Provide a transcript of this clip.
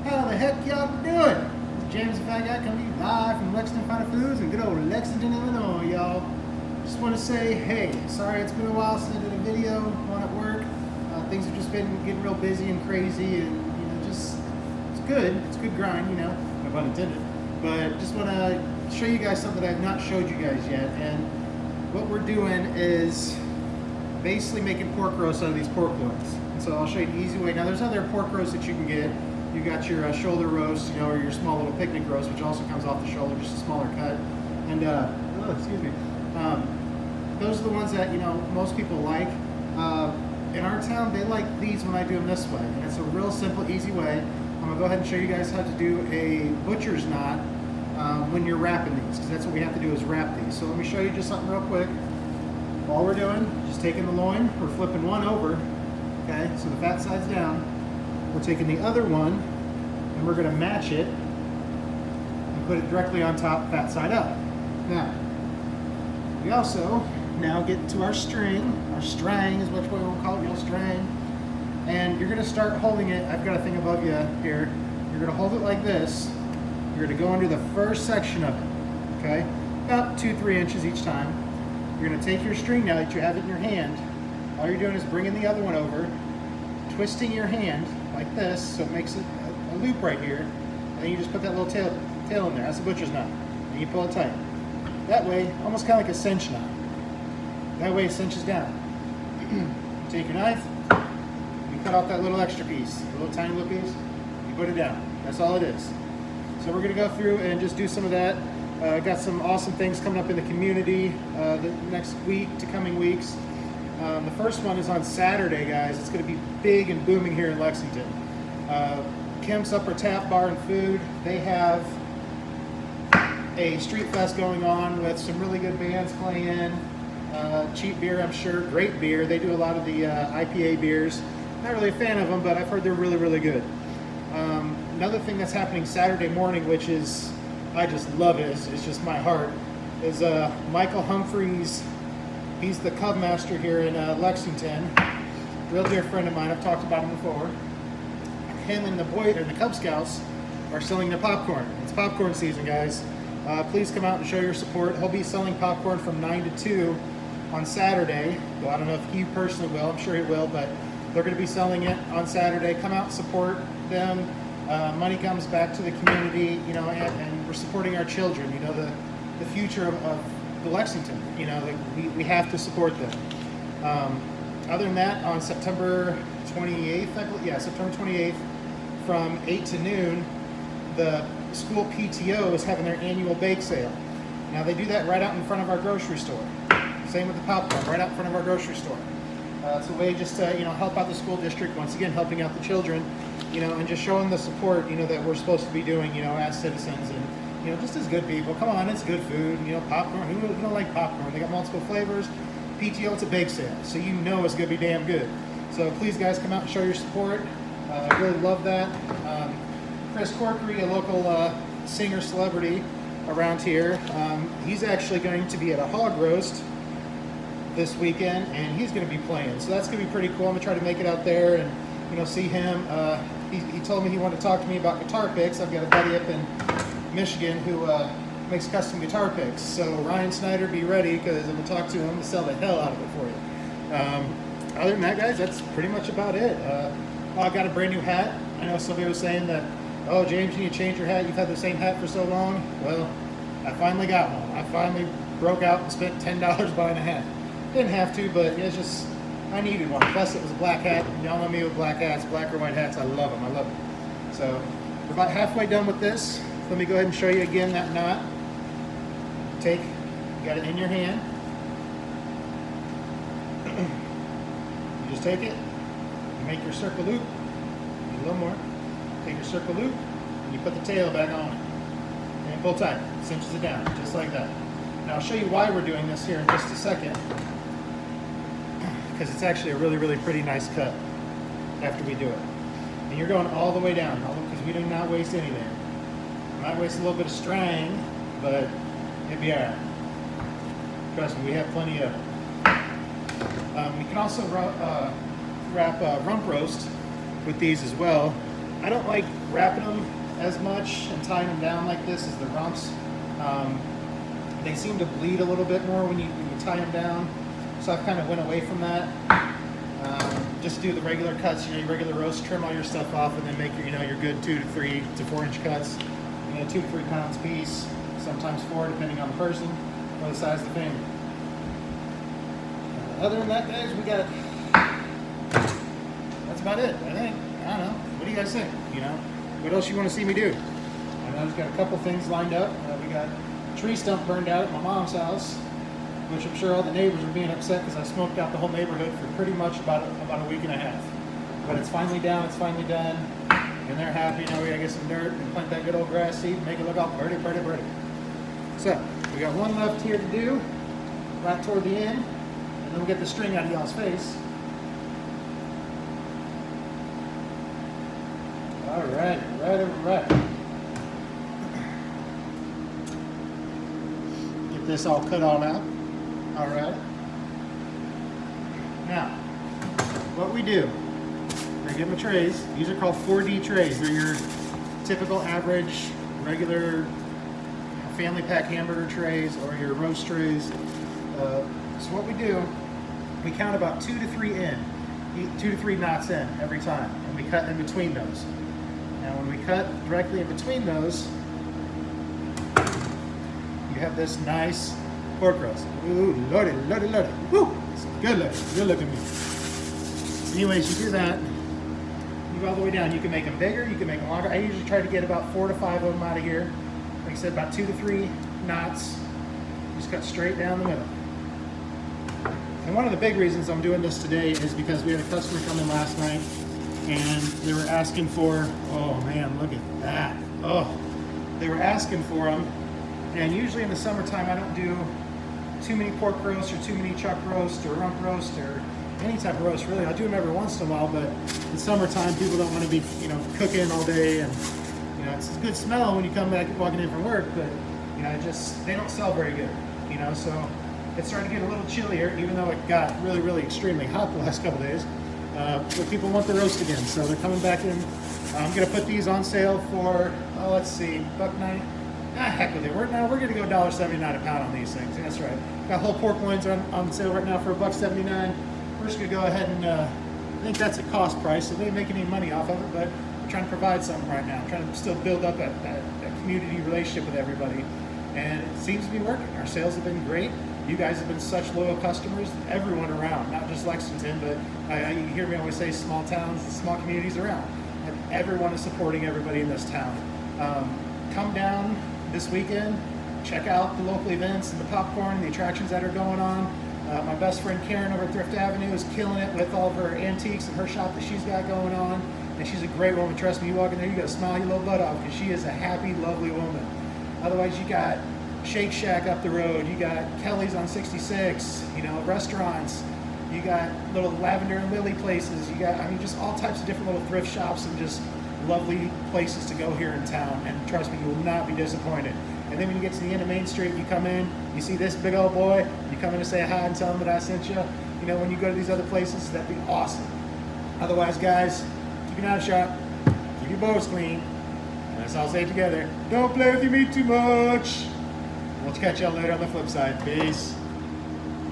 How the heck y'all doing? It's James the Fat Guy coming to you live from Lexington Finer Foods in good old Lexington, Illinois, y'all. Just want to say, hey, sorry it's been a while since I did a video on at work. Things have just been getting real busy and crazy, and just it's good. It's good grind, no pun intended. But just want to show you guys something that I've not showed you guys yet. And what we're doing is basically making pork roast out of these pork loins. And so I'll show you the easy way. Now there's other pork roasts that you can get. You got your shoulder roast, or your small little picnic roast, which also comes off the shoulder, just a smaller cut. And oh, excuse me. Those are the ones that most people like. In our town, they like these when I do them this way. And it's a real simple, easy way. I'm gonna go ahead and show you guys how to do a butcher's knot when you're wrapping these, because that's what we have to do is wrap these. So let me show you just something real quick. All we're doing, just taking the loin, we're flipping one over, okay? So the fat side's down. We're taking the other one, and we're gonna match it and put it directly on top, fat side up. Now, we also now get to our string is what we'll call it, your string. And you're gonna start holding it, I've got a thing above you here. You're gonna hold it like this. You're gonna go under the first section of it, okay? About 2-3 inches each time. You're gonna take your string now that you have it in your hand. All you're doing is bringing the other one over, twisting your hand like this, so it makes a loop right here. And then you just put that little tail in there. That's a butcher's knot. And you pull it tight. That way, almost kind of like a cinch knot. That way it cinches down. You take your knife, you cut off that little extra piece, a little tiny little piece, you put it down. That's all it is. So we're gonna go through and just do some of that. Got some awesome things coming up in the community the next week to coming weeks. The first one is on Saturday, guys. It's gonna be big and booming here in Lexington. Kim's Upper Tap Bar and Food, they have a street fest going on with some really good bands playing. Cheap beer, I'm sure, great beer. They do a lot of the IPA beers. Not really a fan of them, but I've heard they're really, really good. Another thing that's happening Saturday morning, which is, I just love it, it's just my heart, is Michael Humphreys. He's the Cub Master here in Lexington. Real dear friend of mine, I've talked about him before. Him and the Cub Scouts are selling their popcorn. It's popcorn season, guys. Please come out and show your support. He'll be selling popcorn from 9 to 2 on Saturday. Well, I don't know if he personally will, I'm sure he will, but they're gonna be selling it on Saturday. Come out and support them. Money comes back to the community, and we're supporting our children, the future of the Lexington, we have to support them. Other than that, on September 28th, I believe, yeah, September 28th, from 8 to noon, the school PTO is having their annual bake sale. Now they do that right out in front of our grocery store. Same with the popcorn, right out in front of our grocery store. It's a way just to help out the school district, once again helping out the children, and just showing the support that we're supposed to be doing, as citizens, and just as good people. Come on, it's good food. Popcorn. Who don't like popcorn? They got multiple flavors. PTO, it's a bake sale, so it's gonna be damn good. So please, guys, come out and show your support. I really love that. Chris Corkery, a local singer celebrity around here, he's actually going to be at a hog roast this weekend, and he's going to be playing. So that's going to be pretty cool. I'm going to try to make it out there and see him. He told me he wanted to talk to me about guitar picks. I've got a buddy up in Michigan who makes custom guitar picks. So Ryan Snyder, be ready, because I'm going to talk to him to sell the hell out of it for you. Other than that, guys, that's pretty much about it. I got a brand new hat. I know somebody was saying that, oh, James, you need to change your hat. You've had the same hat for so long. Well, I finally got one. I finally broke out and spent $10 buying a hat. Didn't have to, but it's just, I needed one. Plus, it was a black hat. Y'all know me with black hats, black or white hats. I love them. I love them. So, we're about halfway done with this. Let me go ahead and show you again that knot. You got it in your hand. You just take it, you make your circle loop, a little more. Take your circle loop, and you put the tail back on it. And pull tight, cinches it down, just like that. Now I'll show you why we're doing this here in just a second, because it's actually a really, really pretty nice cut after we do it. And you're going all the way down, because we do not waste anything. Might waste a little bit of string, but it'd be alright. Trust me, we have plenty of it. We can also wrap rump roast with these as well. I don't like wrapping them as much and tying them down like this as the rumps. They seem to bleed a little bit more when you tie them down, so I've kind of went away from that. Just do the regular cuts, your regular roast, trim all your stuff off, and then make your good 2 to 3 to 4 inch cuts. 2 to 3 pounds piece, sometimes 4, depending on the person or the size of the family. Other than that, guys, that's about it, I think. I don't know. What do you guys think? What else you want to see me do? I know I've got a couple things lined up. We got a tree stump burned out at my mom's house, which I'm sure all the neighbors are being upset because I smoked out the whole neighborhood for pretty much about a week and a half. But it's finally down, it's finally done, and they're happy. Now we gotta get some dirt and plant that good old grass seed and make it look all pretty, pretty, pretty. So, we got one left here to do, right toward the end, and then we'll get the string out of y'all's face. Alright, right. Get this all cut on out. Alright. Now, what we do, I get my trays. These are called 4D trays. They're your typical average, regular family pack hamburger trays or your roast trays. So what we do, we count about 2 to 3 knots in every time, and we cut in between those. Now when we cut directly in between those, you have this nice pork roast. Ooh, lordy. Woo! It's good looking meat. Anyways, you do that. You go all the way down. You can make them bigger, you can make them longer. I usually try to get about 4 to 5 of them out of here. Like I said, about 2 to 3 knots. Just cut straight down the middle. And one of the big reasons I'm doing this today is because we had a customer come in last night and they were asking for, oh man, look at that. Oh, they were asking for them. And usually in the summertime, I don't do too many pork roasts or too many chuck roast or rump roast or any type of roast, really. I'll do them every once in a while, but in summertime, people don't want to be, cooking all day, and it's a good smell when you come back walking in from work, but they don't sell very good, so it's starting to get a little chillier, even though it got really, really extremely hot the last couple days. But people want the roast again, so they're coming back in. I'm gonna put these on sale for, let's see, $1.90. Heck with it. We're gonna go $1.79 a pound on these things. That's right. Got whole pork loins on sale right now for $1.79. We're just gonna go ahead and I think that's a cost price, so they ain't making any money off of it, but I'm trying to provide something right now. I'm trying to still build up that community relationship with everybody, and it seems to be working. Our sales have been great. You guys have been such loyal customers. Everyone around, not just Lexington, but you hear me always say small towns, small communities around. And everyone is supporting everybody in this town. Come down this weekend, check out the local events and the popcorn and the attractions that are going on. My best friend Karen over at Thrift Avenue is killing it with all of her antiques and her shop that she's got going on. And she's a great woman. Trust me, you walk in there, you gotta smile your little butt off because she is a happy, lovely woman. Otherwise, you got Shake Shack up the road. You got Kelly's on 66. Restaurants. You got little lavender and lily places. You got, just all types of different little thrift shops and just lovely places to go here in town. And trust me, you will not be disappointed. And then when you get to the end of Main Street, you come in, you see this big old boy, you come in to say hi and tell him that I sent you. When you go to these other places, that'd be awesome. Otherwise, guys, keep your knife sharp, keep your bows clean, and let's all say it together. Don't play with your meat too much. We'll catch y'all later on the flip side. Peace.